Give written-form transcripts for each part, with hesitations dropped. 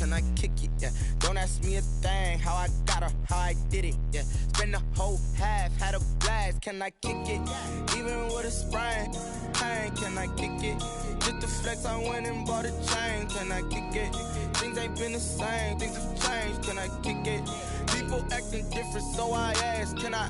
can I kick it? Yeah, don't ask me a thing, how I got her, how I did it. Yeah, spend the whole half, had a blast, can I kick it? Even with a sprain, pain, can I kick it? Just the flex, I went and bought a chain, can I kick it? Things ain't been the same, things have changed, can I kick it? People acting different, so I ask, can I?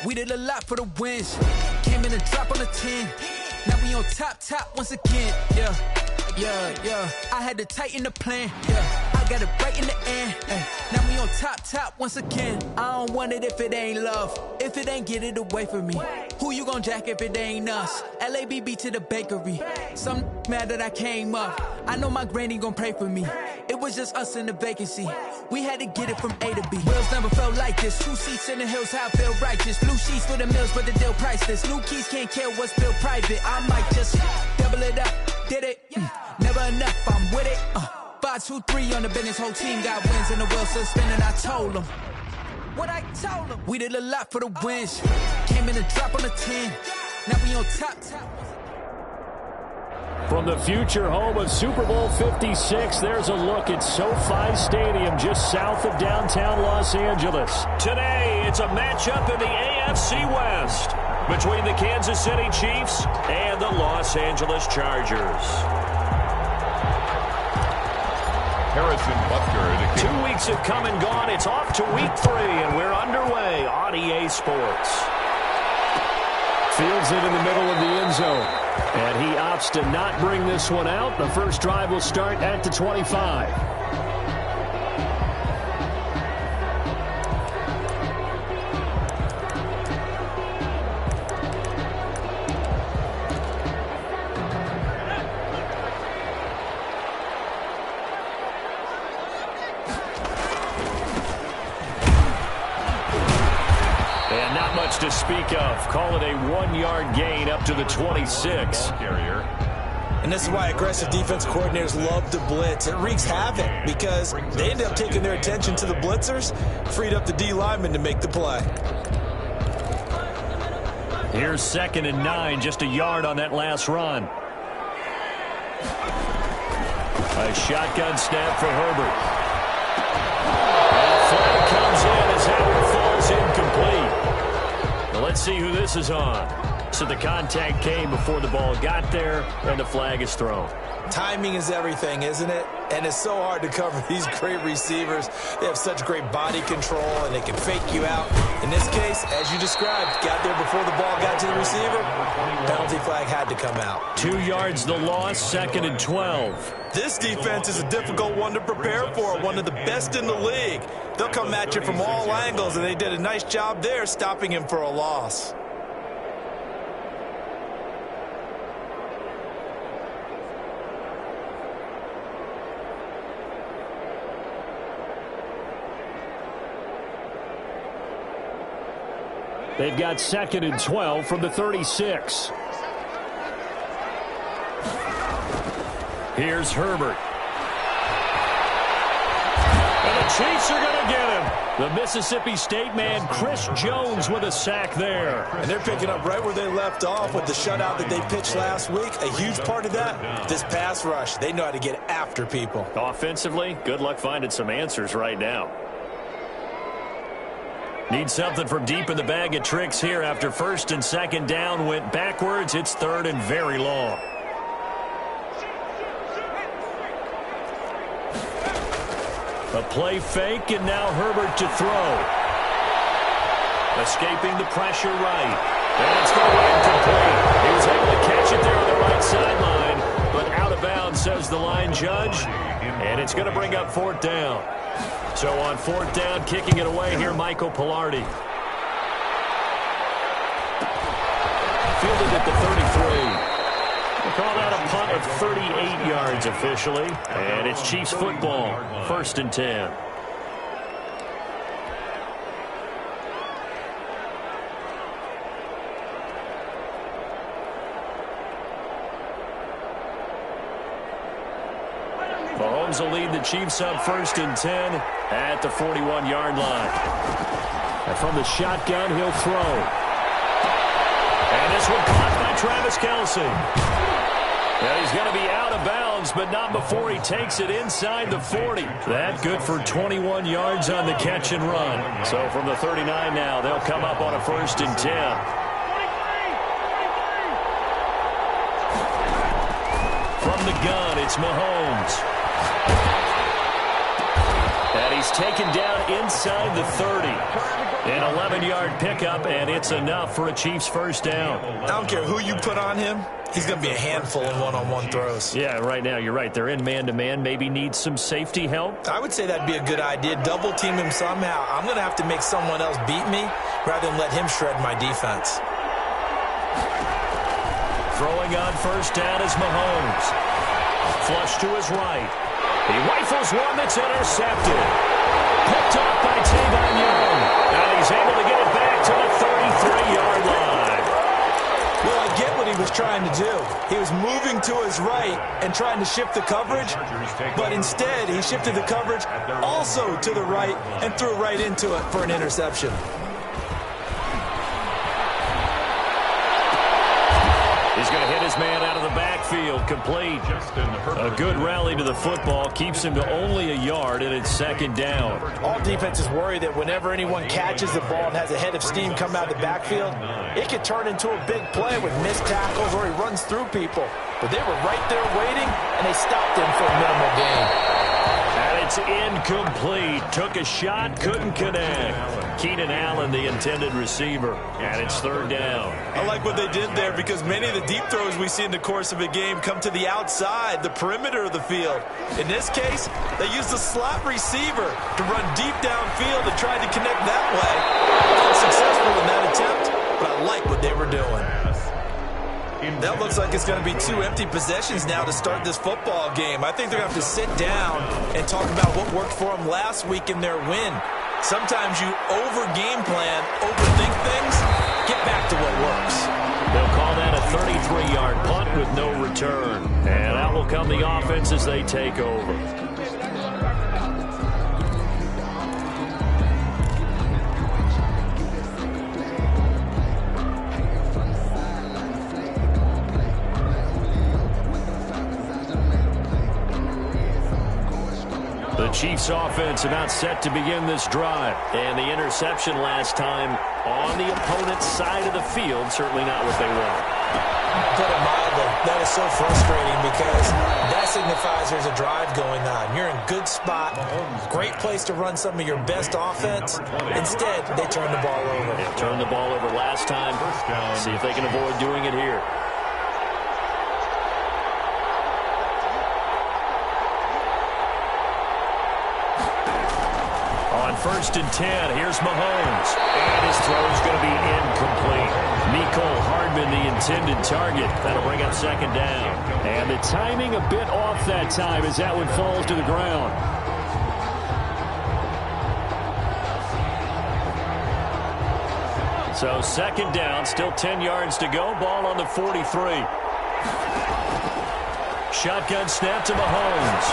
We did a lot for the wins. Came in a drop on the 10. Now we on top once again. Yeah. I had to tighten the plan. Yeah. I got it right in the end. Now we on top once again. I don't want it if it ain't love. If it ain't, get it away from me. Who you gon' jack if it ain't us? LABB to the bakery. Some mad that I came up. I know my granny gon' pray for me. It was just us in the vacancy. We had to get it from A to B. Wheels never felt like this. 2 seats in the hills, how I feel righteous. Blue sheets for the mills, but the deal priceless. New keys can't kill what's built private. I might just double it up. Did it? Never enough, I'm with it. 5, 2, 3 on the business. Whole team got wins and the wheels still spinning. I told them what I told them. We did a lot for the wins. Came in a drop on the 10. Now we on top. From the future home of Super Bowl 56, there's a look at SoFi Stadium just south of downtown Los Angeles. Today, it's a matchup in the AFC West between the Kansas City Chiefs and the Los Angeles Chargers. Harrison Butker. 2 weeks have come and gone. It's off to week 3, and we're underway on EA Sports. Fields it in the middle of the end zone. And he opts to not bring this one out. The first drive will start at the 25. And not much to speak of. Call it a 1-yard gain up to the 26. And this is why aggressive defense coordinators love to blitz. It wreaks havoc because they end up taking their attention to the blitzers, freed up the D lineman to make the play. Here's 2nd and 9, just a yard on that last run. A shotgun snap for Herbert. And the flag comes in as that one falls incomplete. Well, let's see who this is on. So the contact came before the ball got there, and the flag is thrown. Timing is everything, isn't it? And it's so hard to cover these great receivers. They have such great body control, and they can fake you out. In this case, as you described, got there before the ball got to the receiver. Penalty flag had to come out. 2 yards the loss, 2nd and 12. This defense is a difficult one to prepare for, one of the best in the league. They'll come at you from all angles, and they did a nice job there stopping him for a loss. They've got 2nd and 12 from the 36. Here's Herbert. And the Chiefs are going to get him. The Mississippi State man, Chris Jones, with a sack there. And they're picking up right where they left off with the shutout that they pitched last week. A huge part of that, this pass rush. They know how to get after people. Offensively, good luck finding some answers right now. Need something from deep in the bag of tricks here after 1st and 2nd down went backwards. It's 3rd and very long. A play fake, and now Herbert to throw. Escaping the pressure right. And it's going to be incomplete. He was able to catch it there on the right sideline, but Out of bounds, says the line judge. And it's going to bring up fourth down. So on fourth down, kicking it away here, Michael Pilardi. Fielded at the 33. We'll call that a punt of 38 yards officially. And it's Chiefs football, 1st and 10. Mahomes will lead the Chiefs up 1st and 10 at the 41-yard line. And from the shotgun, he'll throw. And this one caught by Travis Kelce. And he's going to be out of bounds, but not before he takes it inside the 40. That good for 21 yards on the catch and run. So from the 39 now, they'll come up on a 1st and 10. From the gun, it's Mahomes. And he's taken down inside the 30. An 11-yard pickup, and it's enough for a Chiefs first down. I don't care who you put on him. He's going to be a handful in one-on-one throws. Yeah, right now, you're right. They're in man-to-man. Maybe need some safety help. I would say that'd be a good idea. Double-team him somehow. I'm going to have to make someone else beat me rather than let him shred my defense. Throwing on first down is Mahomes. Flush to his right. He rifles one that's intercepted. Picked off by Tavon Young. Now he's able to get it back to the 33-yard line. Well, I get what he was trying to do. He was moving to his right and trying to shift the coverage, but instead he shifted the coverage also to the right and threw right into it for an interception. He's going to hit his man out of the backfield, complete. A good rally to the football keeps him to only a yard, and it's 2nd down. All defenses worry that whenever anyone catches the ball and has a head of steam come out of the backfield, it could turn into a big play with missed tackles or he runs through people. But they were right there waiting, and they stopped him for a minimal gain. And it's incomplete. Took a shot, couldn't connect. Keenan Allen, the intended receiver, and it's 3rd down. I like what they did there because many of the deep throws we see in the course of a game come to the outside, the perimeter of the field. In this case, they used the slot receiver to run deep downfield and tried to connect that way. Unsuccessful in that attempt, but I like what they were doing. That looks like it's going to be 2 empty possessions now to start this football game. I think they're going to have to sit down and talk about what worked for them last week in their win. Sometimes you over-game plan, overthink things, get back to what works. They'll call that a 33-yard punt with no return. And out will come the offense as they take over. The Chiefs offense about set to begin this drive. And the interception last time on the opponent's side of the field, certainly not what they want. Put it mildly, that is so frustrating because that signifies there's a drive going on. You're in a good spot, great place to run some of your best offense. Instead, they turn the ball over. They turned the ball over last time. See if they can avoid doing it here. On 1st and 10, here's Mahomes. And his throw is going to be incomplete. Mecole Hardman, the intended target. That'll bring up 2nd down. And the timing a bit off that time as that one falls to the ground. So 2nd down, still 10 yards to go. Ball on the 43. Shotgun snap to Mahomes.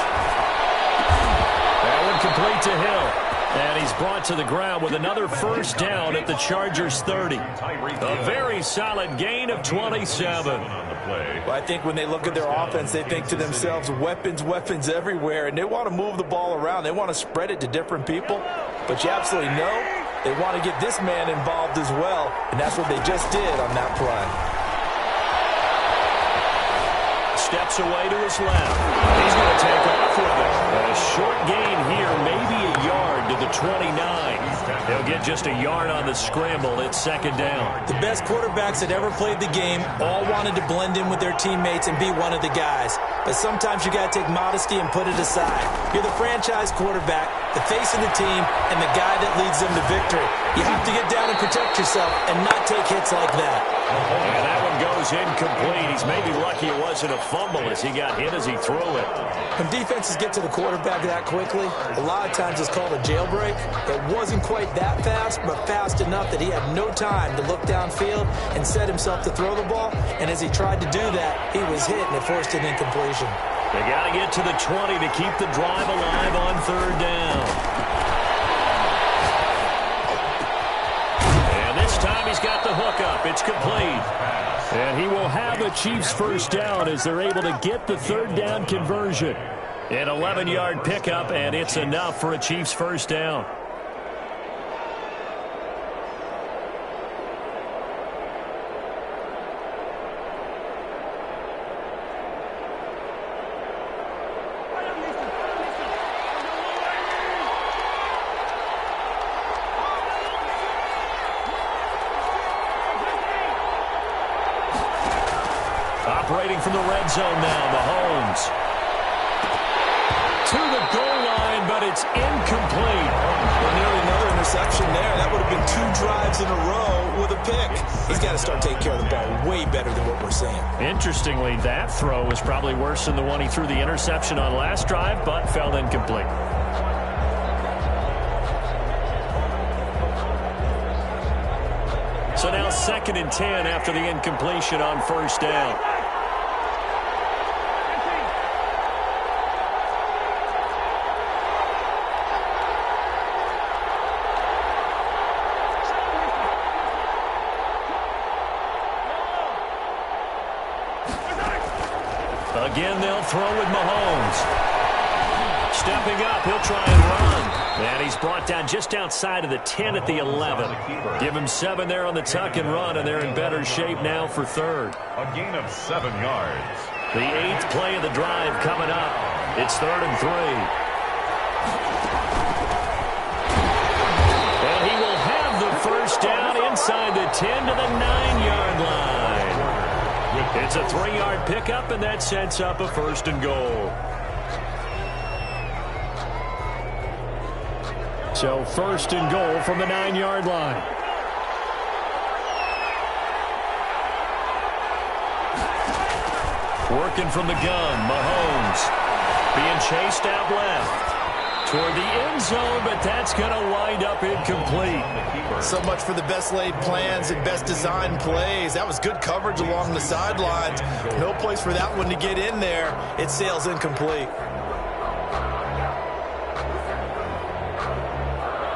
That one complete to Hill. And he's brought to the ground with another 1st down at the Chargers' 30. A very solid gain of 27. Well, I think when they look at their offense, they think to themselves, weapons, weapons everywhere, and they want to move the ball around. They want to spread it to different people. But you absolutely know they want to get this man involved as well, and that's what they just did on that play. Steps away to his left. He's going to take off with it. A short gain here, maybe a yard to the 29. They'll get just a yard on the scramble. It's second down. The best quarterbacks that ever played the game all wanted to blend in with their teammates and be one of the guys. But sometimes you got to take modesty and put it aside. You're the franchise quarterback, the face of the team, and the guy that leads them to victory. You have to get down and protect yourself and not take hits like that. And that one goes incomplete. He's maybe lucky it wasn't a fumble as he got hit as he threw it. When defenses get to the quarterback that quickly, a lot of times it's called a jailbreak. It wasn't quite that fast, but fast enough that he had no time to look downfield and set himself to throw the ball. And as he tried to do that, he was hit and it forced an incompletion. They got to get to the 20 to keep the drive alive on third down. And this time he's got the hook up. It's complete. And he will have a Chiefs first down as they're able to get the third down conversion. An 11-yard pickup, and it's enough for a Chiefs first down. Operating from the red zone now, Mahomes. To the goal line, but it's incomplete. Well, nearly another interception there. That would have been 2 drives in a row with a pick. He's got to start taking care of the ball way better than what we're seeing. Interestingly, that throw was probably worse than the one he threw the interception on last drive, but fell incomplete. So now 2nd and 10 after the incompletion on first down. Again, they'll throw with Mahomes. Stepping up, he'll try and run. And he's brought down just outside of the 10 at the 11. Give him 7 there on the tuck and run, and they're in better shape now for third. A gain of 7 yards. The 8th play of the drive coming up. It's 3rd and 3. And he will have the first down inside the 10 to the 9-yard line. It's a 3-yard pickup, and that sets up a 1st and goal. So 1st and goal from the 9-yard line. Working from the gun, Mahomes being chased out left. Toward the end zone, but that's going to wind up incomplete. So much for the best laid plans and best designed plays. That was good coverage along the sidelines. No place for that one to get in there. It sails incomplete.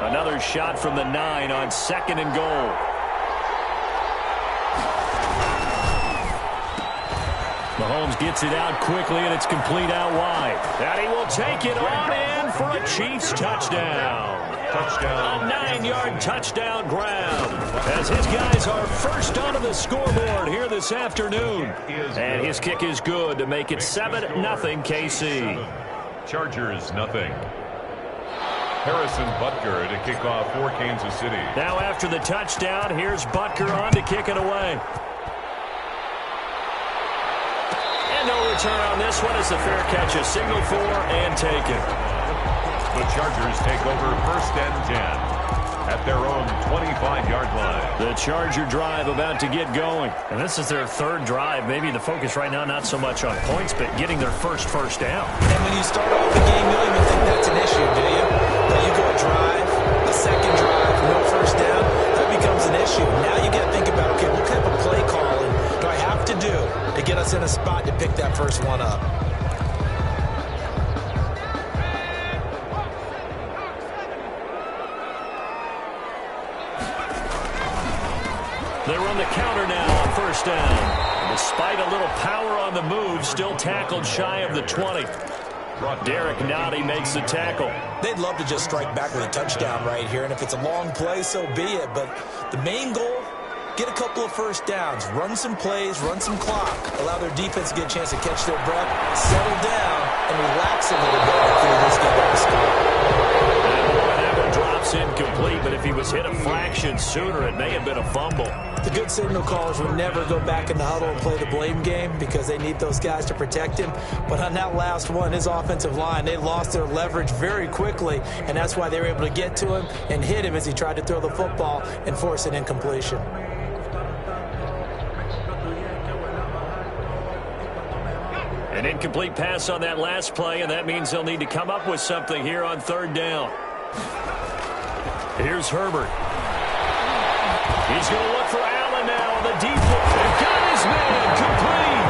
Another shot from the 9 on 2nd and goal. Mahomes gets it out quickly, and it's complete out wide. And he will take it on in for a Chiefs touchdown. A 9-yard touchdown grab as his guys are first onto the scoreboard here this afternoon. And his kick is good to make it 7-0 KC. Chargers nothing. Harrison Butker to kick off for Kansas City. Now after the touchdown, here's Butker on to kick it away. No return on this one as the fair catch is signaled for and taken. The Chargers take over 1st and 10 at their own 25-yard line. The Charger drive about to get going. And this is their 3rd drive. Maybe the focus right now not so much on points, but getting their first down. And when you start off the game, you don't even think that's an issue, do you? But you go a drive, a 2nd drive, no first down, that becomes an issue. Now you got to think about, okay, what type of play calling do I have to do to get us in a spot to pick that first one up? They run the counter now on first down. Despite a little power on the move, still tackled shy of the 20. Derek Nottie makes the tackle. They'd love to just strike back with a touchdown right here, and if it's a long play, so be it. But the main goal, get a couple of first downs, run some plays, run some clock, allow their defense to get a chance to catch their breath, settle down, and relax a little bit after they just get up the score. And that one drops It's incomplete, but if he was hit a fraction sooner, it may have been a fumble. The good signal callers will never go back in the huddle and play the blame game because they need those guys to protect him. But on that last one, his offensive line, they lost their leverage very quickly, and that's why they were able to get to him and hit him as he tried to throw the football and force an incompletion. An incomplete pass on that last play, and that means they'll need to come up with something here on third down. Here's Herbert. He's going to look for Allen now on the deep ball. They've got his man complete.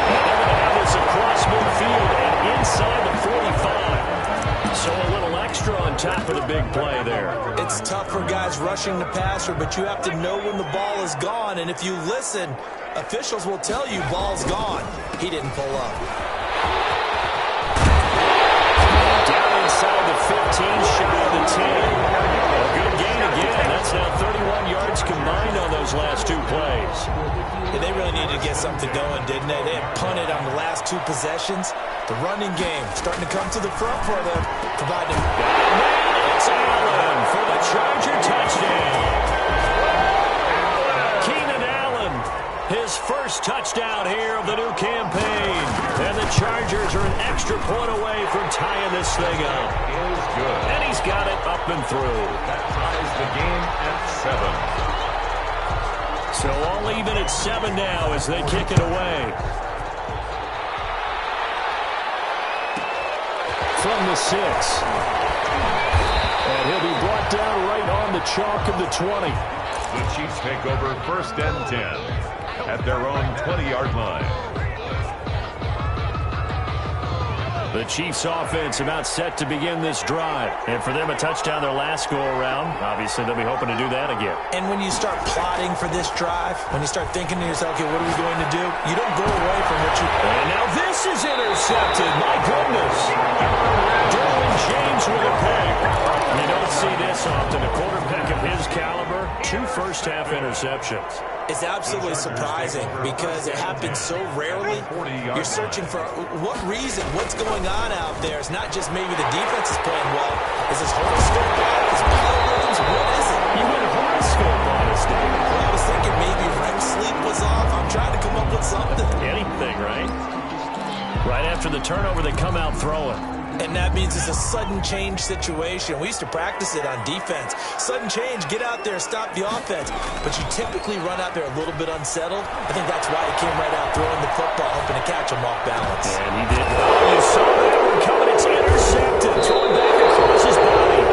And they're going to have this across midfield and inside the 45. So a little extra on top of the big play there. It's tough for guys rushing the passer, but you have to know when the ball is gone. And if you listen, officials will tell you ball's gone. He didn't pull up. Down inside the 15, shy of the 10. A good gain again. That's now 31 yards combined on those last two plays. Yeah, they really needed to get something going, didn't they? They had punted on the last two possessions. The running game starting to come to the front for them, providing. It's Allen for the Charger touchdown. Keenan Allen, his first touchdown here of the new campaign. And the Chargers are an extra point away from tying this thing up. Is good. And he's got it up and through. That ties the game at 7. So all even at 7 now as they kick it away. From the 6. And he'll be brought down right on the chalk of the 20. The Chiefs take over first and 10 at their own 20-yard line. The Chiefs offense about set to begin this drive. And for them, a touchdown their last go-around. Obviously, they'll be hoping to do that again. And when you start plotting for this drive, when you start thinking to yourself, okay, what are we going to do? You don't go away from what you... And now this is intercepted. My goodness. Derwin James with a pick. You don't see this often. A quarterback of his caliber, 2 first-half interceptions. It's absolutely surprising because it happens so rarely. You're searching for what reason, what's going on out there. It's not just maybe the defense is playing well. Is his horoscope off? Is Williams? What is it? You went horoscope on us, David. Well, I was thinking maybe REM sleep was off. I'm trying to come up with something. Anything, right? Right after the turnover, they come out throwing. And that means it's a sudden change situation. We used to practice it on defense. Sudden change, get out there, stop the offense. But you typically run out there a little bit unsettled. I think that's why he came right out throwing the football, hoping to catch him off balance. And he did. Oh, you saw that one coming. It's intercepted. Thrown back across his body.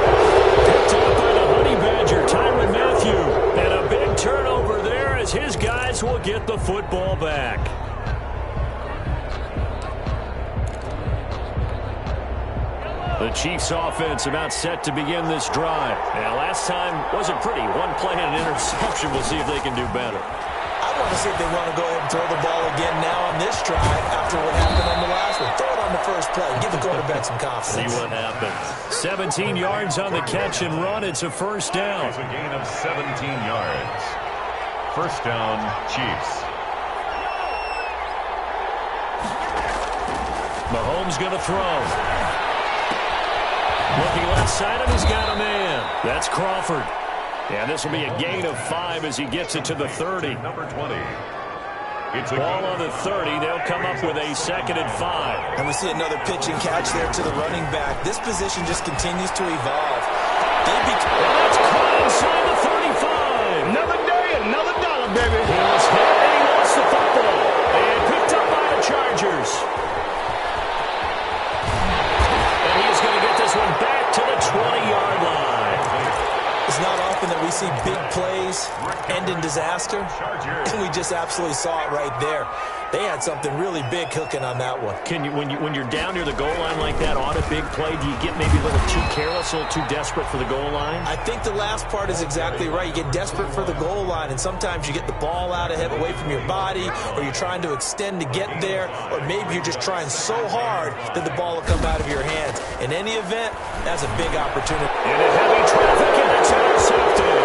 Picked up by the Honey Badger, Tyrann Mathieu. And a big turnover there as his guys will get the football back. The Chiefs offense about set to begin this drive. Now, last time wasn't pretty. One play and an interception. We'll see if they can do better. I want to see if they want to go ahead and throw the ball again now on this drive after what happened on the last one. Throw it on the first play. Give the quarterback some confidence. See what happens. 17 yards on the catch and run. It's a first down. It's a gain of 17 yards. First down, Chiefs. Mahomes going to throw. Looking left side of, he's got a man. That's Crawford. And this will be a gain of 5 as he gets it to the 30. Number 20. It's a ball on the 30. They'll come up with a 2nd and 5. And we see another pitch and catch there to the running back. This position just continues to evolve. And that's caught inside the 35. Another day, another dollar, baby. He was hit and he lost the football. And picked up by the Chargers. He's going to get this one back to the 20-yard line. It's not often that we see big plays end in disaster, and we just absolutely saw it right there. They had something really big cooking on that one. Can you, when you're down near the goal line like that on a big play, do you get maybe a little too careless, a little too desperate for the goal line? I think the last part is exactly right. You get desperate for the goal line, and sometimes you get the ball out ahead, away from your body, or you're trying to extend to get there, or maybe you're just trying so hard that the ball will come out of your hands. In any event, that's a big opportunity. Into heavy traffic, and it's intercepted.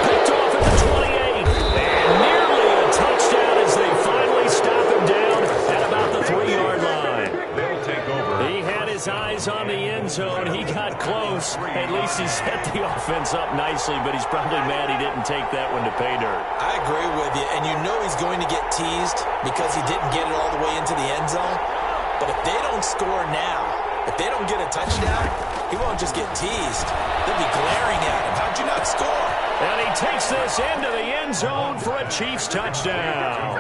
Picked off at the 28, and nearly a touchdown as they finally stop him down at about the 3-yard line. They'll take over. He had his eyes yards on the end zone. He got close. At least he set the offense up nicely, but he's probably mad he didn't take that one to pay dirt. I agree with you, and you know he's going to get teased because he didn't get it all the way into the end zone. But if they don't score now, if they don't get a touchdown, he won't just get teased. They'll be glaring at him. How'd you not score? And he takes this into the end zone for a Chiefs touchdown.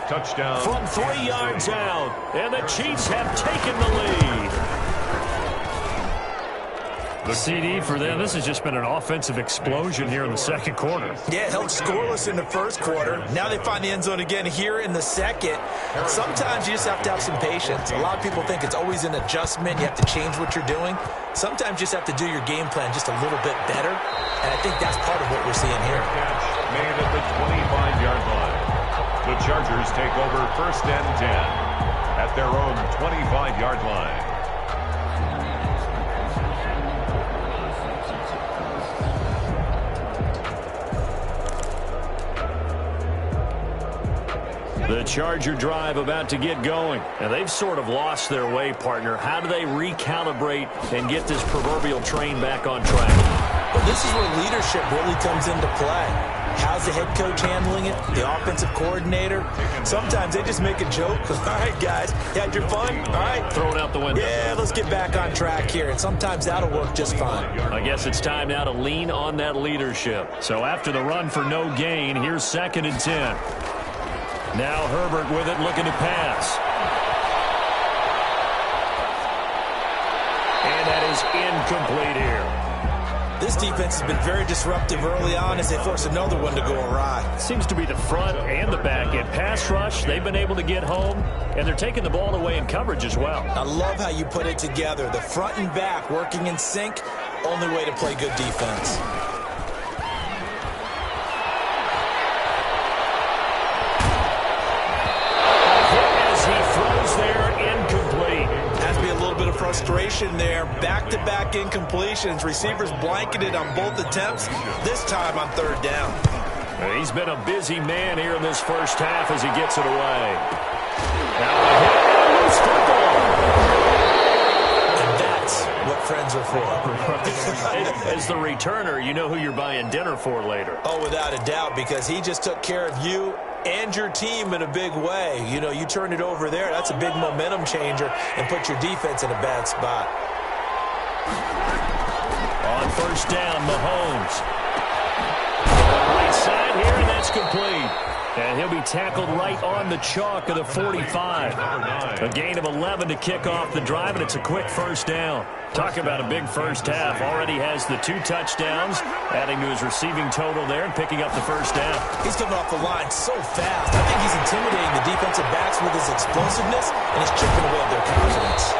Touchdown. From 3 yards out, and the Chiefs have taken the lead. The CD for them, this has just been an offensive explosion here in the second quarter. Yeah, held scoreless in the first quarter. Now they find the end zone again here in the second. Sometimes you just have to have some patience. A lot of people think it's always an adjustment. You have to change what you're doing. Sometimes you just have to do your game plan just a little bit better, and I think that's part of what we're seeing here. Made at the 25-yard line. The Chargers take over 1st and 10 at their own 25-yard line. The Charger drive about to get going. And they've sort of lost their way, partner. How do they recalibrate and get this proverbial train back on track? Well, this is where leadership really comes into play. How's the head coach handling it? The offensive coordinator? Sometimes they just make a joke. All right, guys, you had your fun? All right. Throw it out the window. Yeah, let's get back on track here. And sometimes that'll work just fine. I guess it's time now to lean on that leadership. So after the run for no gain, here's 2nd and 10. Now Herbert with it, looking to pass. And that is incomplete here. This defense has been very disruptive early on as they force another one to go awry. Seems to be the front and the back end. Pass rush, they've been able to get home, and they're taking the ball away in coverage as well. I love how you put it together. The front and back working in sync, only way to play good defense. Frustration there. Back-to-back incompletions. Receivers blanketed on both attempts. This time on 3rd down. He's been a busy man here in this first half as he gets it away. Now a hit and a loose football. And that's what friends are for. As the returner, you know who you're buying dinner for later. Oh, without a doubt, because he just took care of you and your team in a big way. You know, you turn it over there, that's a big momentum changer, and put your defense in a bad spot. On 1st down, Mahomes. Right side here, and that's complete. And he'll be tackled right on the chalk of the 45. A gain of 11 to kick off the drive, and it's a quick 1st down. Talk about a big first half. Already has the 2 touchdowns, adding to his receiving total there and picking up the 1st down. He's coming off the line so fast. I think he's intimidating the defensive backs with his explosiveness, and he's chipping away at their confidence.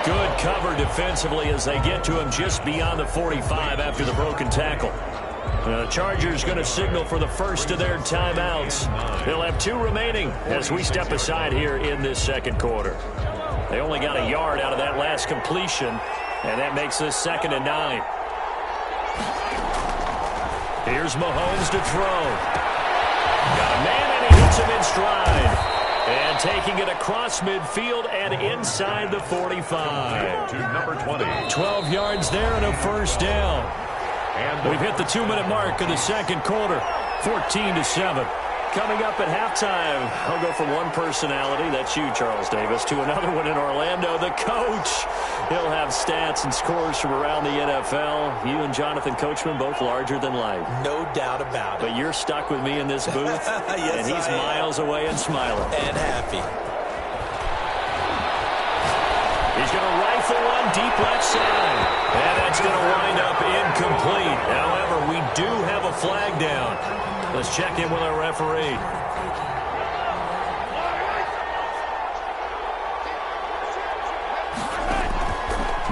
Good cover defensively as they get to him just beyond the 45 after the broken tackle. The Chargers going to signal for the first of their timeouts. They'll have 2 remaining as we step aside here in this second quarter. They only got a yard out of that last completion, and that makes this 2nd and 9. Here's Mahomes to throw. Got a man, and he hits him in stride. And taking it across midfield and inside the 45. To number 20. 12 yards there and a 1st down. And we've hit the 2-minute mark of the second quarter. 14-7. Coming up at halftime, I'll go from one personality, that's you, Charles Davis, to another one in Orlando, the coach. He'll have stats and scores from around the NFL. You and Jonathan Coachman, both larger than life. No doubt about it. But you're stuck with me in this booth, yes, and he's miles away and smiling. And happy. He's going to rifle one deep left side. And that's going to wind up incomplete. However, we do have a flag down. Let's check in with our referee.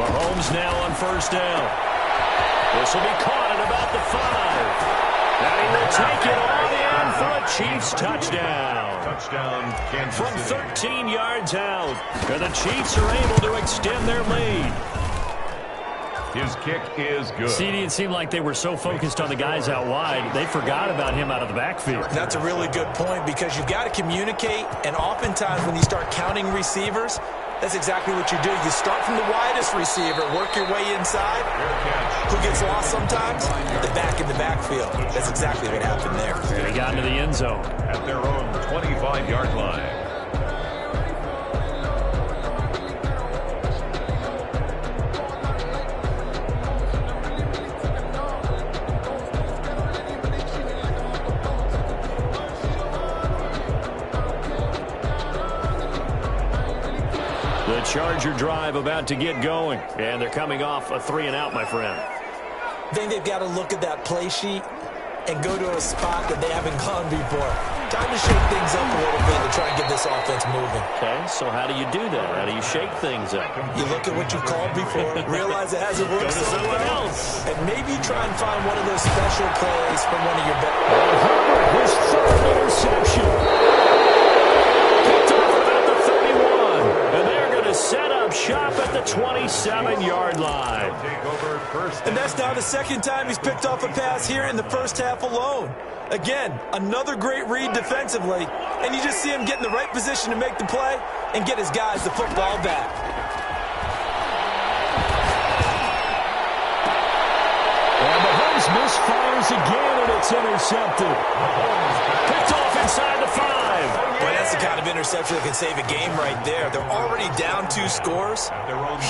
Mahomes now on 1st down. This will be caught at about the 5. And he will take it all in for a Chiefs touchdown. Touchdown, Kansas From City. 13 yards out, and the Chiefs are able to extend their lead. His kick is good. CD, it seemed like they were so focused on the guys out wide, they forgot about him out of the backfield. That's a really good point because you've got to communicate, and oftentimes when you start counting receivers, That's exactly what you do. You start from the widest receiver, work your way inside. Who gets lost sometimes? The back in the backfield. That's exactly what happened there. And he got into the end zone. At their own 25-yard line. The Charger drive about to get going, and they're coming off a 3-and-out, my friend. I think they've got to look at that play sheet and go to a spot that they haven't gone before. Time to shake things up a little bit to try and get this offense moving. Okay, so how do you do that? How do you shake things up? You look at what you've called before, realize it hasn't worked so well, and maybe try and find one of those special plays from one of your best. Herbert, his third interception. Picked off about the 31, and they're going to set up shop at the 27-yard line. And that's now the second time he's picked off a pass here in the first half alone. Again, another great read defensively, and you just see him get in the right position to make the play and get his guys the football back. And Mahomes misfires again, and it's intercepted. Picked off inside the 5. Well, that's the kind of interception that can save a game right there. They're already down 2 scores.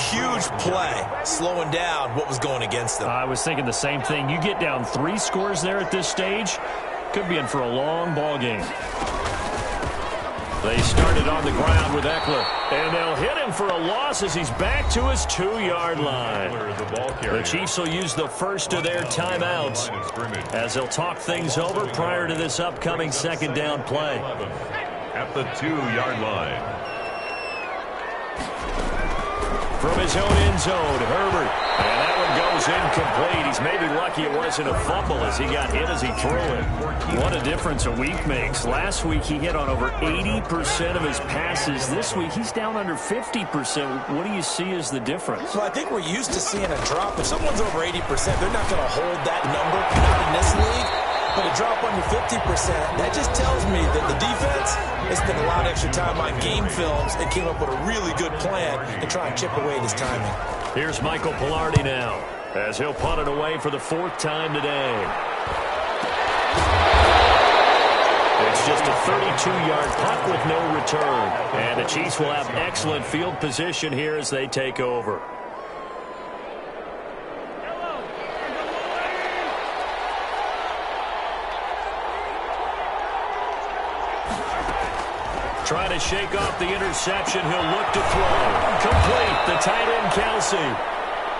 Huge play, slowing down what was going against them. I was thinking the same thing. You get down 3 scores there at this stage, could be in for a long ball game. They started on the ground with Eckler, and they'll hit him for a loss as he's back to his 2-yard line. The Chiefs will use the first of their timeouts as they'll talk things over prior to this upcoming second down play. At the 2-yard line. From his own end zone, Herbert. And that one goes incomplete. He's maybe lucky it wasn't a fumble as he got hit as he threw it. What a difference a week makes. Last week he hit on over 80% of his passes. This week he's down under 50%. What do you see as the difference? Well, I think we're used to seeing a drop. If someone's over 80%, they're not going to hold that number, not in this league. But a drop under 50%, that just tells me that the defense has spent a lot of extra time on game films and came up with a really good plan to try and chip away at his timing. Here's Michael Pilardi now as he'll punt it away for the 4th time today. It's just a 32-yard punt with no return. And the Chiefs will have excellent field position here as they take over. Trying to shake off the interception. He'll look to throw. Complete. The tight end, Kelsey.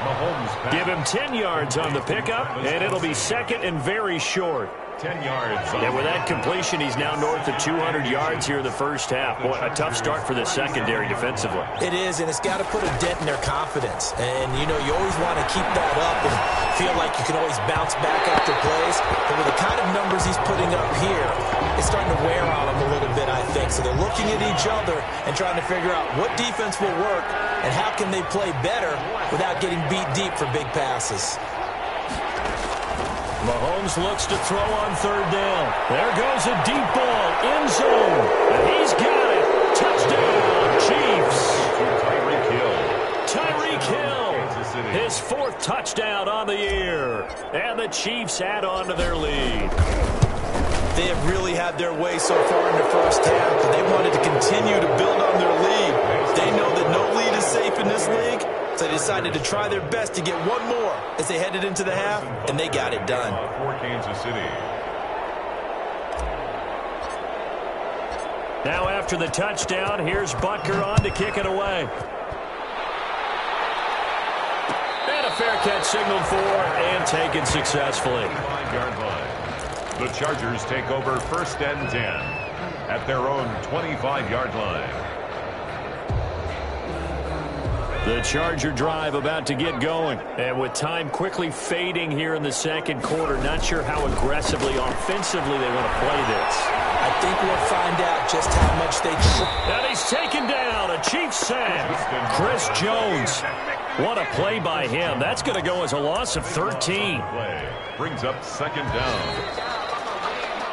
Mahomes Give him 10 yards on the pickup, and it'll be second and very short. 10 yards. And with that completion, he's now north of 200 yards here in the first half. Boy, a tough start for the secondary defensively. It is, and it's got to put a dent in their confidence. And, you know, you always want to keep that up and feel like you can always bounce back after plays. But with the kind of numbers he's putting up here, it's starting to wear on them a little bit, I think. So they're looking at each other and trying to figure out what defense will work and how can they play better without getting beat deep for big passes. Mahomes looks to throw on 3rd down. There goes a deep ball, end zone, and he's got it. Touchdown, Chiefs. Tyreek Hill, his 4th touchdown on the year, and the Chiefs add on to their lead. They have really had their way so far in the first half, but they wanted to continue to build on their lead. They know that no lead is safe in this league, so they decided to try their best to get one more as they headed into the half, and they got it done. For Kansas City. Now after the touchdown, here's Butker on to kick it away. And a fair catch signaled for and taken successfully. 5-yard line. The Chargers take over 1st and 10 at their own 25-yard line. The Charger drive about to get going. And with time quickly fading here in the second quarter, not sure how aggressively, offensively they want to play this. I think we'll find out just how much they And he's taken down. A Chiefs sack. Chris Jones. What a play by him. That's going to go as a loss of 13. Play brings up 2nd down.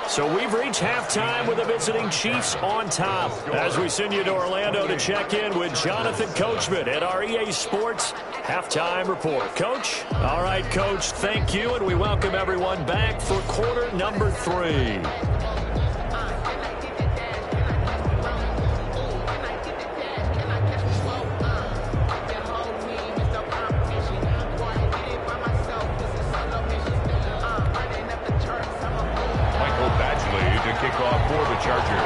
So we've reached halftime with the visiting Chiefs on top. As we send you to Orlando to check in with Jonathan Coachman at our EA Sports Halftime Report. Coach? All right, Coach, thank you, and we welcome everyone back for quarter number 3. Kickoff for the Chargers.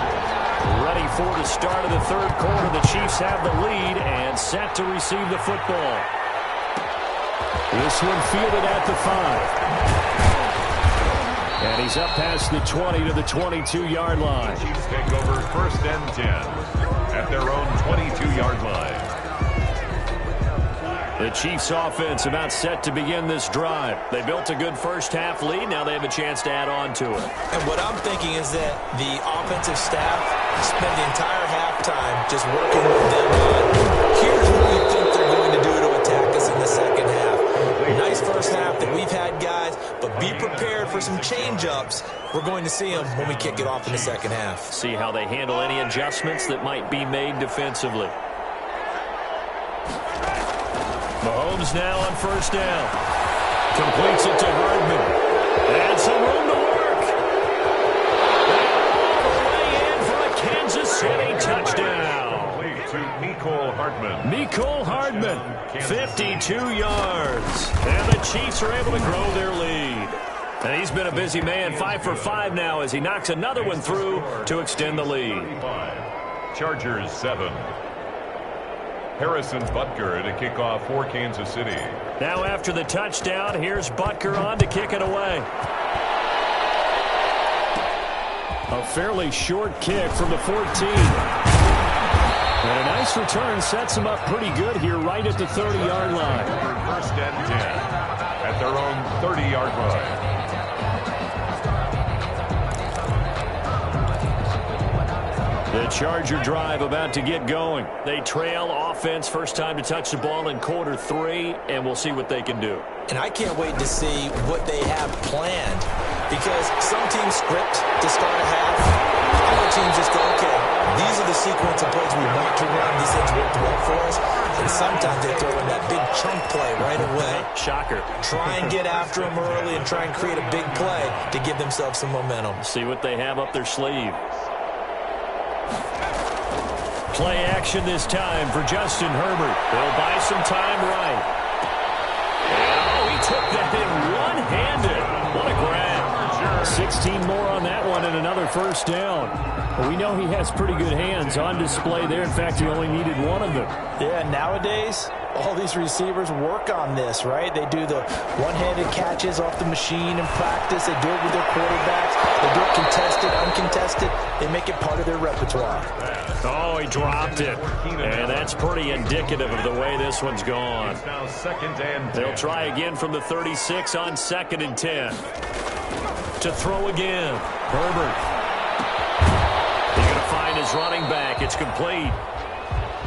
Ready for the start of the third quarter. The Chiefs have the lead and set to receive the football. This one fielded at the 5. And he's up past the 20 to the 22-yard line. The Chiefs take over first and 10 at their own 22-yard line. The Chiefs offense about set to begin this drive. They built a good first-half lead. Now they have a chance to add on to it. And what I'm thinking is that the offensive staff spent the entire halftime just working with them on, here's what we think they're going to do to attack us in the second half. Nice first half that we've had, guys, but be prepared for some change-ups. We're going to see them when we kick it off in the second half. See how they handle any adjustments that might be made defensively. Mahomes now on first down. Completes it to Hardman. And some room to work. All the way in for a Kansas City touchdown. To Mecole Hardman. Mecole Hardman, 52 yards. And the Chiefs are able to grow their lead. And he's been a busy man, 5 for 5 now as he knocks another one through to extend the lead. Chargers 7. Harrison Butker to kick off for Kansas City. Now after the touchdown, here's Butker on to kick it away. A fairly short kick from the 14. And a nice return sets him up pretty good here right at the 30-yard line. First and 10 at their own 30-yard line. The Charger drive about to get going. They trail offense first time to touch the ball in quarter 3, and we'll see what they can do. And I can't wait to see what they have planned, because some teams script to start a half. Other teams just go, okay, these are the sequence of plays we want to run. These things worked well for us. And sometimes they throw in that big chunk play right away. Shocker. Try and get after them early and try and create a big play to give themselves some momentum. See what they have up their sleeve. Play action this time for Justin Herbert. They'll buy some time right. Oh, he took that in one-handed. What a grab. 16 more on that one and another first down. Well, we know he has pretty good hands on display there. In fact, he only needed one of them. Yeah, nowadays, all these receivers work on this, right? They do the one-handed catches off the machine in practice. They do it with their quarterbacks. They do it contested, uncontested. They make it part of their repertoire. Oh, he dropped it. And that's pretty indicative of the way this one's gone. Now second and 10. They'll try again from the 36 on second and 10. To throw again. Herbert. He's going to find his running back. It's complete.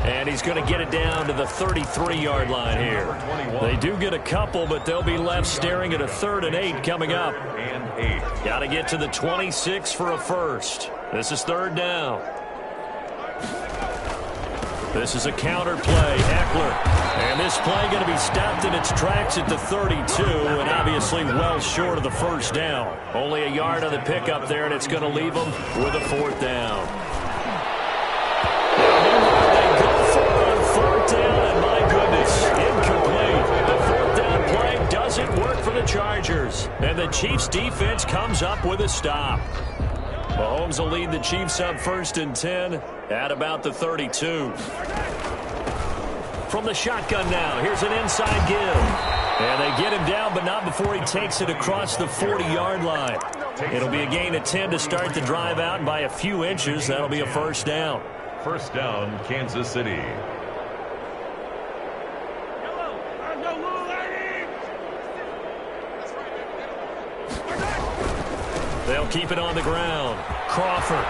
And he's going to get it down to the 33-yard line here. They do get a couple, but they'll be left staring at a 3rd and 8 coming up. Got to get to the 26 for a first. This is 3rd down. This is a counter play. Eckler. And this play going to be stopped in its tracks at the 32, and obviously well short of the first down. Only a yard on the pickup there, and it's going to leave them with a 4th down. They go for it on 4th down, and my goodness, incomplete. The 4th down play doesn't work for the Chargers, and the Chiefs' defense comes up with a stop. Mahomes will lead the Chiefs up 1st and 10 at about the 32. From the shotgun now, here's an inside give. And they get him down, but not before he takes it across the 40-yard line. It'll be a gain of 10 to start the drive out, and by a few inches, that'll be a first down. First down, Kansas City. They'll keep it on the ground. Crawford.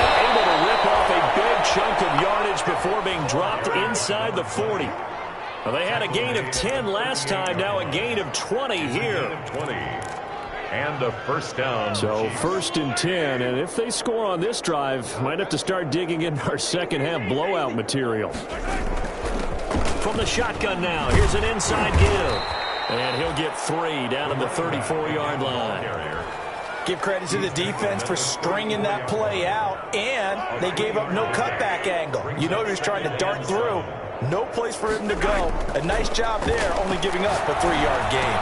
Able to rip off a big chunk of yardage before being dropped inside the 40. Well, they had a gain of 10 last time, now a gain of 20 here. 20. And a first down. So 1st and 10, and if they score on this drive, might have to start digging in our second half blowout material. From the shotgun now, here's an inside give. And he'll get 3 down at the 34-yard line. Give credit to the defense for stringing that play out, and they gave up no cutback angle. You know he was trying to dart through. No place for him to go. A nice job there, only giving up a 3-yard gain.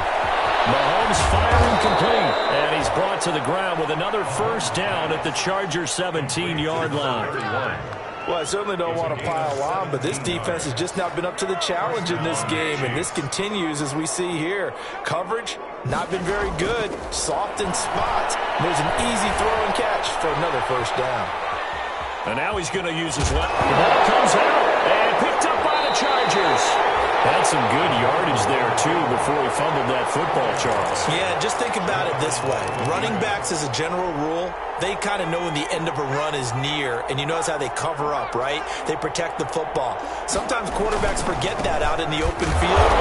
Mahomes firing complete, and he's brought to the ground with another first down at the Chargers' 17-yard line. Well, I certainly don't want to pile on, but this defense has just not been up to the challenge in this game, and this continues as we see here. Coverage, not been very good. Soft in spots. There's an easy throw and catch for another first down. And now he's going to use his left. The ball comes out and picked up by the Chargers. Had some good yardage there, too, before he fumbled that football, Charles. Yeah, just think about it this way. Running backs, as a general rule, they kind of know when the end of a run is near, and you notice how they cover up, right? They protect the football. Sometimes quarterbacks forget that out in the open field.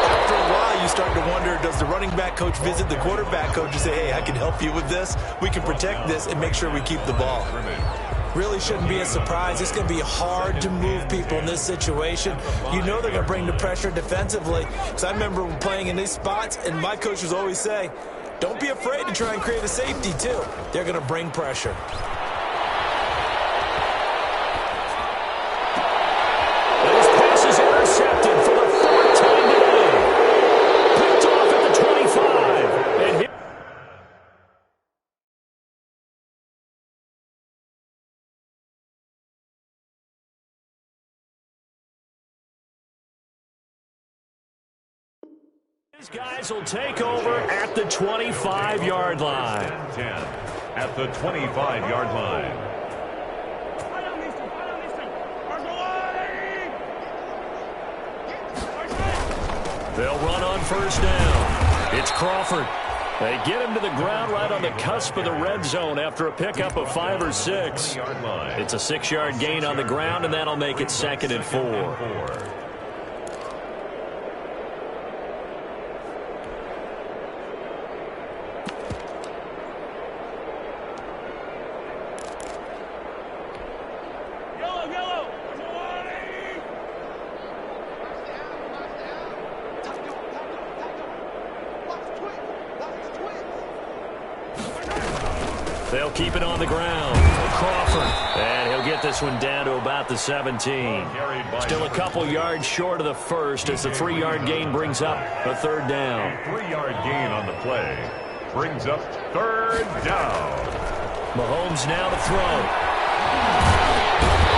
After a while, you start to wonder, does the running back coach visit the quarterback coach and say, hey, I can help you with this? We can protect this and make sure we keep the ball. Really shouldn't be a surprise. It's going to be hard to move people in this situation. You know they're going to bring the pressure defensively. Because I remember playing in these spots, and my coach was always say, don't be afraid to try and create a safety, too. They're going to bring pressure. This pass is intercepted for the 4th time today. Picked off at the 25. And here these guys will take over at the 25-yard line. 10 at the 25-yard line. They'll run on first down. It's Crawford. They get him to the ground right on the cusp of the red zone after a pickup of 5 or 6. It's a 6-yard gain on the ground, and that'll make it 2nd and 4. They'll keep it on the ground. Crawford. And he'll get this one down to about the 17. Still a couple yards short of the first as the 3-yard gain brings up a 3rd down. 3-yard gain on the play brings up 3rd down. Mahomes now to throw.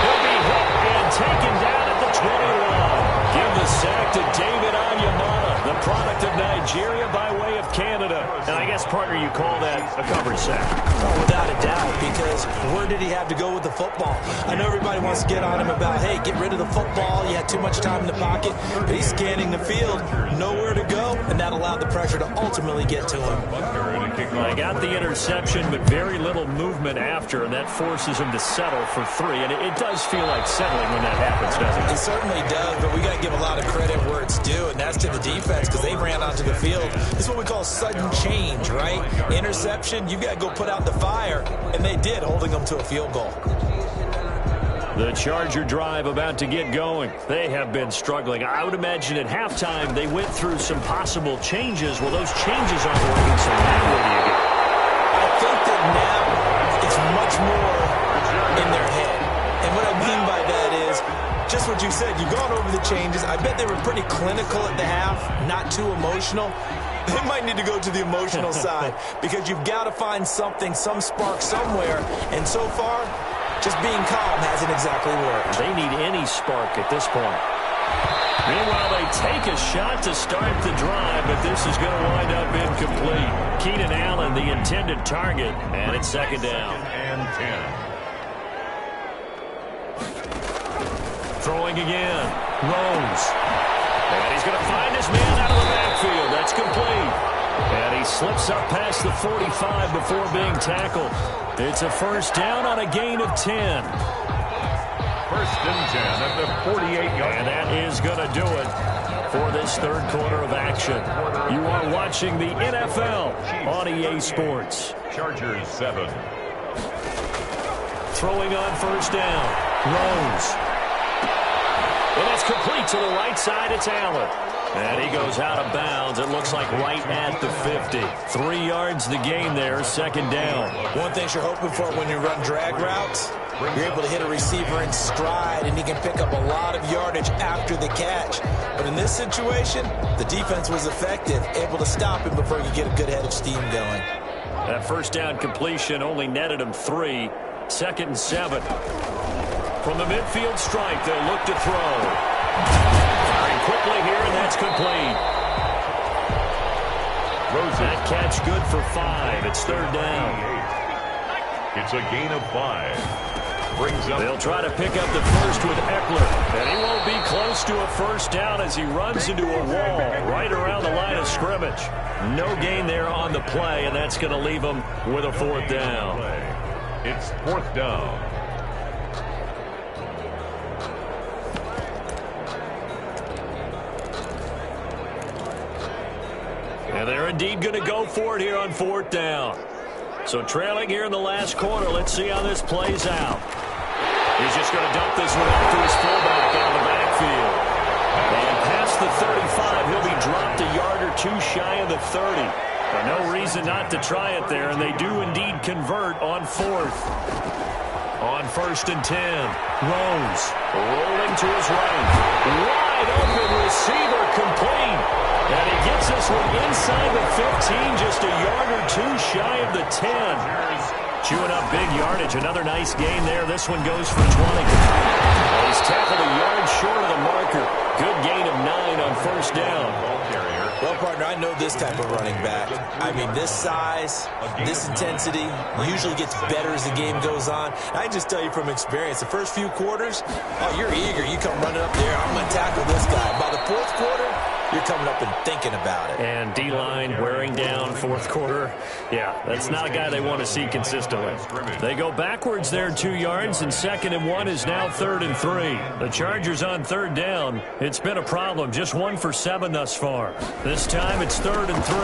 He'll be hit and taken down at the 21. Give the sack to David Onyemata, the product of Nigeria by way of Canada. And I guess, partner, you call that a coverage sack. Oh, without a doubt, because where did he have to go with the football? I know everybody wants to get on him about, hey, get rid of the football. You had too much time in the pocket. But he's scanning the field, nowhere to go, and that allowed the pressure to ultimately get to him. I got the interception, but very little movement after, and that forces him to settle for 3. And it does feel like settling when that happens, doesn't it? It certainly does, but we got to give a lot of credit where it's due, and that's to the defense because they ran onto the field. This is what we call sudden change, right? Interception, you got to go put out the fire, and they did, holding them to a field goal. The Charger drive about to get going. They have been struggling. I would imagine at halftime they went through some possible changes. Well, those changes aren't working, so now what do you get? I think that now it's much more in their head. And what I mean by that is just what you said. You've gone over the changes. I bet they were pretty clinical at the half, not too emotional. They might need to go to the emotional side because you've got to find something, some spark somewhere. And so far, just being calm hasn't exactly worked. They need any spark at this point. Meanwhile, they take a shot to start the drive, but this is going to wind up incomplete. Keenan Allen, the intended target, and it's 2nd down. And 10. Throwing again. Rose. And he's going to find his man out of the backfield. That's complete. And he slips up past the 45 before being tackled. It's a first down on a gain of 10. 1st and 10 at the 48-yard line. And that is going to do it. for this third quarter of action. You are watching the NFL on EA Sports. Chargers 7. Throwing on first down. Rose. And it's complete to the right side. It's Allen. And he goes out of bounds. It looks like right at the 50. 3 yards the gain there, second down. One thing you're hoping for when you run drag routes, you're able to hit a receiver in stride, and he can pick up a lot of yardage after the catch. But in this situation, the defense was effective, able to stop him before you get a good head of steam going. That first down completion only netted him 3. Second and 7. From the midfield stripe, they'll look to throw. Firing quickly here, and that's complete. That catch good for 5. It's third down. It's a gain of 5. Brings up. They'll try to pick up the first with Eckler. And he won't be close to a first down as he runs into a wall right around the line of scrimmage. No gain there on the play, and that's going to leave him with a fourth down. It's fourth down. And they're indeed going to go for it here on fourth down. So trailing here in the last quarter, let's see how this plays out. He's just going to dump this one off to his fullback on the backfield. And past the 35, he'll be dropped a yard or 2 shy of the 30. But no reason not to try it there, and they do indeed convert on fourth. On first and 10, Rose rolling to his right. Wide open receiver complete. And he gets this one inside the 15, just a yard or 2 shy of the 10. Chewing up big yardage. Another nice gain there. This one goes for 20. He's tackled a yard short of the marker. Good gain of 9 on first down. Well, partner, I know this type of running back. I mean, this size, this intensity usually gets better as the game goes on. I can just tell you from experience, the first few quarters, oh, you're eager. You come running up there, I'm going to tackle this guy. By the fourth quarter, you're coming up and thinking about it. And D-line wearing down fourth quarter. Yeah, that's not a guy they want to see consistently. They go backwards there 2 yards, and second and 1 is now third and 3. The Chargers on third down. It's been a problem. Just 1 for 7 thus far. This time it's third and 3.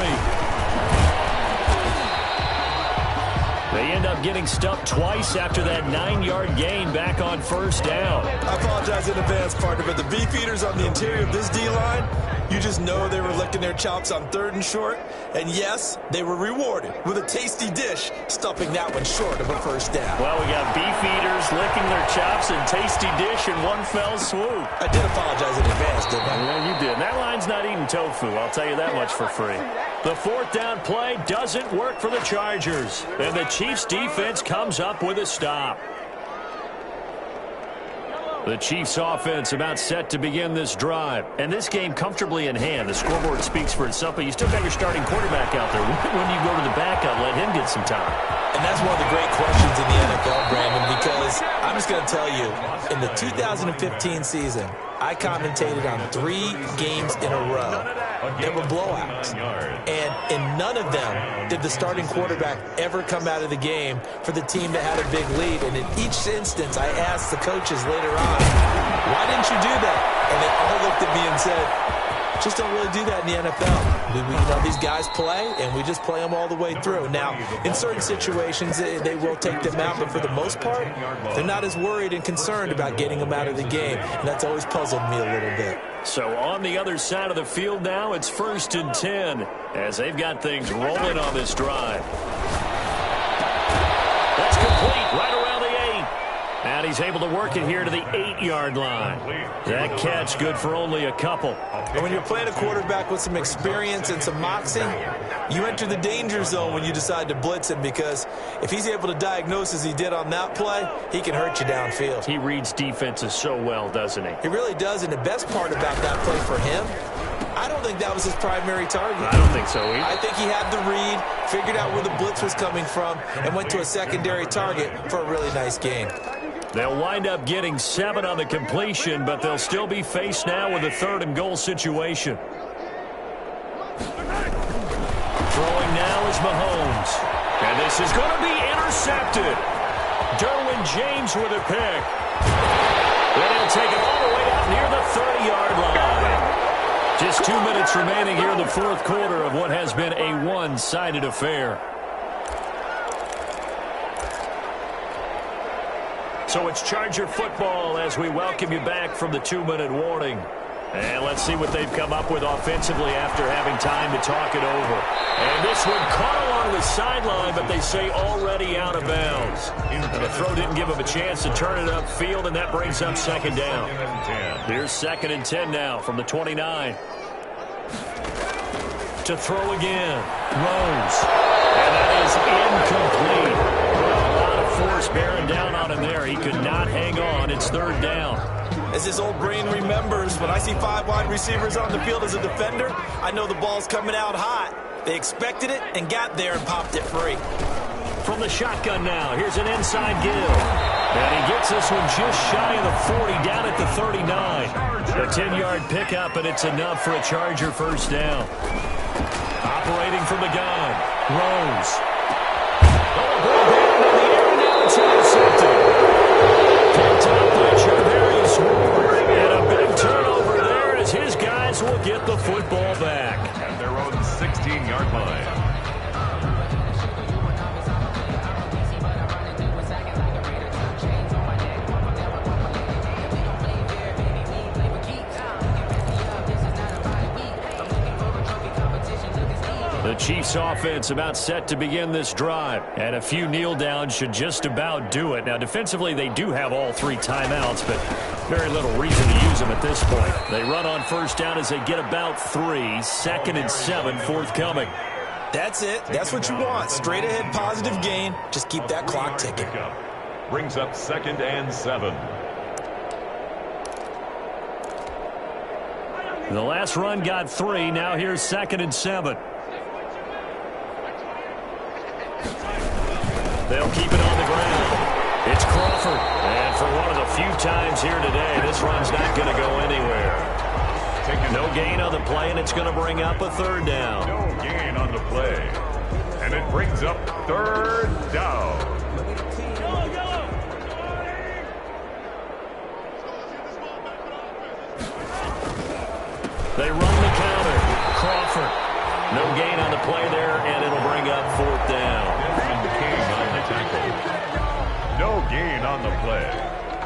They end up getting stuffed twice after that 9-yard gain back on first down. I apologize in advance, partner, but the beefeaters on the interior of this D-line, you just know they were licking their chops on third and short. And yes, they were rewarded with a tasty dish, stuffing that one short of a first down. Well, we got beefeaters licking their chops and tasty dish in one fell swoop. I did apologize in advance, didn't I? Yeah, you did. That line's not eating tofu, I'll tell you that much for free. The fourth down play doesn't work for the Chargers. And the Chiefs defense comes up with a stop. The Chiefs offense about set to begin this drive. And this game comfortably in hand. The scoreboard speaks for itself, but you still got your starting quarterback out there. When do you go to the backup, let him get some time? And that's one of the great questions in the NFL, Brandon, because I'm just going to tell you, in the 2015 season, I commentated on 3 games in a row. They were blowouts. And in none of them did the starting quarterback ever come out of the game for the team that had a big lead. And in each instance, I asked the coaches later on, why didn't you do that? And they all looked at me and said, just don't really do that in the NFL. You know, these guys play, and we just play them all the way through. Now, in certain situations, they will take them out, but for the most part, they're not as worried and concerned about getting them out of the game, and that's always puzzled me a little bit. So on the other side of the field now, it's first and 10 as they've got things rolling on this drive. That's complete right around the 8. And he's able to work it here to the 8-yard line. That catch good for only a couple. And when you're playing a quarterback with some experience and some moxie, you enter the danger zone when you decide to blitz him, because if he's able to diagnose as he did on that play, he can hurt you downfield. He reads defenses so well, doesn't he? He really does, and the best part about that play for him, I don't think that was his primary target. I don't think so either. I think he had the read, figured out where the blitz was coming from, and went to a secondary target for a really nice gain. They'll wind up getting 7 on the completion, but they'll still be faced now with a 3rd and goal situation. Throwing now is Mahomes. And this is going to be intercepted. Derwin James with a pick. And he'll take it all the way out near the 30-yard line. Just 2 minutes remaining here in the fourth quarter of what has been a one-sided affair. So it's Charger football as we welcome you back from the 2-minute warning. And let's see what they've come up with offensively after having time to talk it over. And this one caught along the sideline, but they say already out of bounds. And the throw didn't give him a chance to turn it upfield, and that brings up second down. Here's 2nd and 10 now from the 29. To throw again. Rose. And that is incomplete. A lot of force bearing down on him there. He could not hang on. It's 3rd down. As his old brain remembers, when I see 5 wide receivers on the field as a defender, I know the ball's coming out hot. They expected it and got there and popped it free. From the shotgun now, here's an inside give. And he gets this one just shy of the 40, down at the 39. A 10-yard pickup, and it's enough for a Charger first down. Operating from the gun, Rose. Oh, ball down in the air, now it's intercepted. Picked up by Charvarius Ward. And a big turnover there as his guys will get the football back. At their own 16-yard line. The Chiefs offense about set to begin this drive. And a few kneel downs should just about do it. Now, defensively, they do have all 3 timeouts, but very little reason to use them at this point. They run on first down as they get about 3. 2nd and 7 forthcoming. That's it. That's what you want. Straight ahead positive gain. Just keep that clock ticking. Brings up 2nd and 7. The last run got 3. Now here's 2nd and 7. They'll keep it on the ground. It's Crawford. And for one of the few times here today, this run's not going to go anywhere. No gain on the play, and it's going to bring up a 3rd down. No gain on the play. And it brings up 3rd down. They run the counter. Crawford. No gain on the play there, and it'll bring up 4th down. No gain on the play.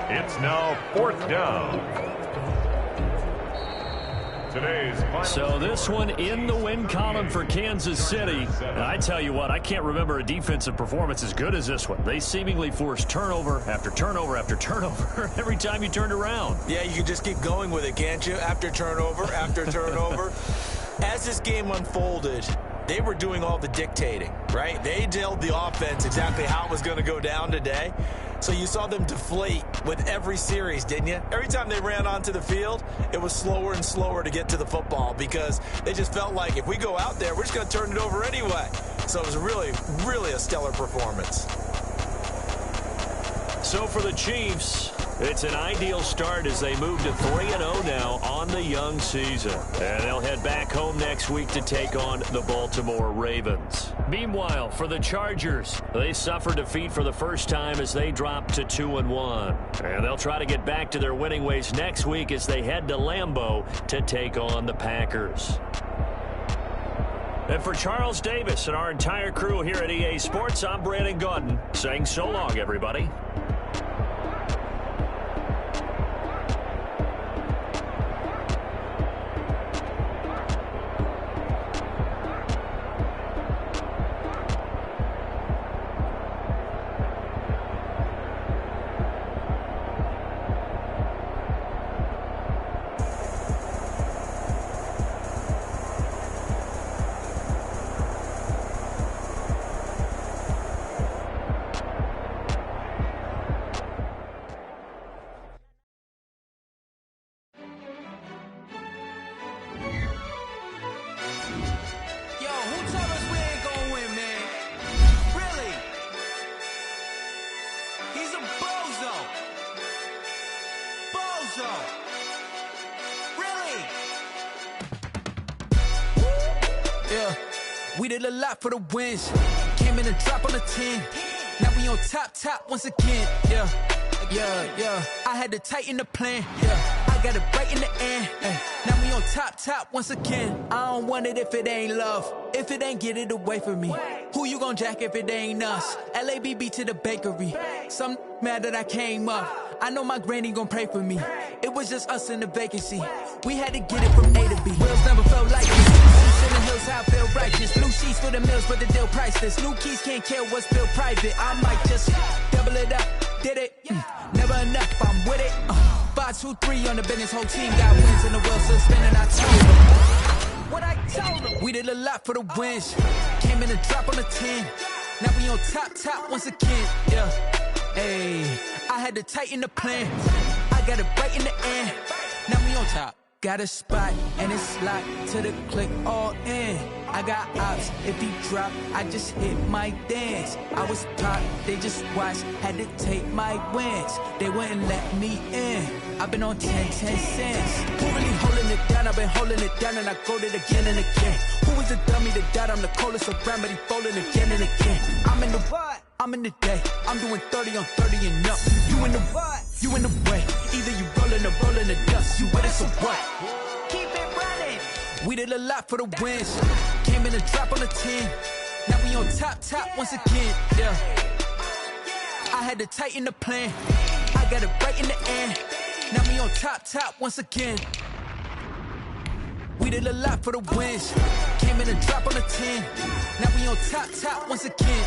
It's now 4th down. Today's final. So this one in the win column for Kansas City. And I tell you what, I can't remember a defensive performance as good as this one. They seemingly forced turnover after turnover after turnover every time you turned around. Yeah, you can just keep going with it, can't you? After turnover, after turnover. As this game unfolded, they were doing all the dictating, right? They told the offense exactly how it was going to go down today. So you saw them deflate with every series, didn't you? Every time they ran onto the field, it was slower and slower to get to the football because they just felt like if we go out there, we're just going to turn it over anyway. So it was really, really a stellar performance. So for the Chiefs, it's an ideal start as they move to 3-0 now on the young season. And they'll head back home next week to take on the Baltimore Ravens. Meanwhile, for the Chargers, they suffer defeat for the first time as they drop to 2-1. And they'll try to get back to their winning ways next week as they head to Lambeau to take on the Packers. And for Charles Davis and our entire crew here at EA Sports, I'm Brandon Gaudin saying so long, everybody. We did a lot for the wins. Came in and drop on the 10. Now we on top once again. Yeah. I had to tighten the plan. Yeah. I got it right in the end. Now we on top once again. I don't want it if it ain't love. If it ain't, get it away from me. Who you gon' jack if it ain't us? LABB to the bakery. Some mad that I came up. I know my granny gon' pray for me. It was just us in the vacancy. We had to get it from A to B. Wheels never felt like this. Seats in the hills, how I feel righteous. Blue sheets for the mills, but the deal priceless. New keys can't kill what's built private. I might just double it up. Did it? Never enough, I'm with it. 5, 2, 3 on the business. Whole team got wins and the wheel still spinning. I told them what I told them. We did a lot for the wins. Came in a drop on the 10. Now we on top once again. Yeah. Hey, I had to tighten the plan. I got it right in the end. Now we on top. Got a spot and it's locked to the click all in. I got ops, if he drop, I just hit my dance. I was pop, they just watched, had to take my wins. They wouldn't let me in. I've been on 10 cents. Who really holding it down? I've been holding it down and I go it again and again. Who is the dummy that died? I'm the coldest around, but he folding again and again. I'm in the what? I'm in the day. I'm doing 30 on 30 and up. You in the what? You in the way. Either you rolling the dust. You with it, so what? Keep it running. We did a lot for the wins. Came in a drop on the 10. Now we on top once again. Yeah. I had to tighten the plan. I got it right in the end. Now we on top once again. We did a lot for the wins. Came in a drop on the 10. Now we on top once again.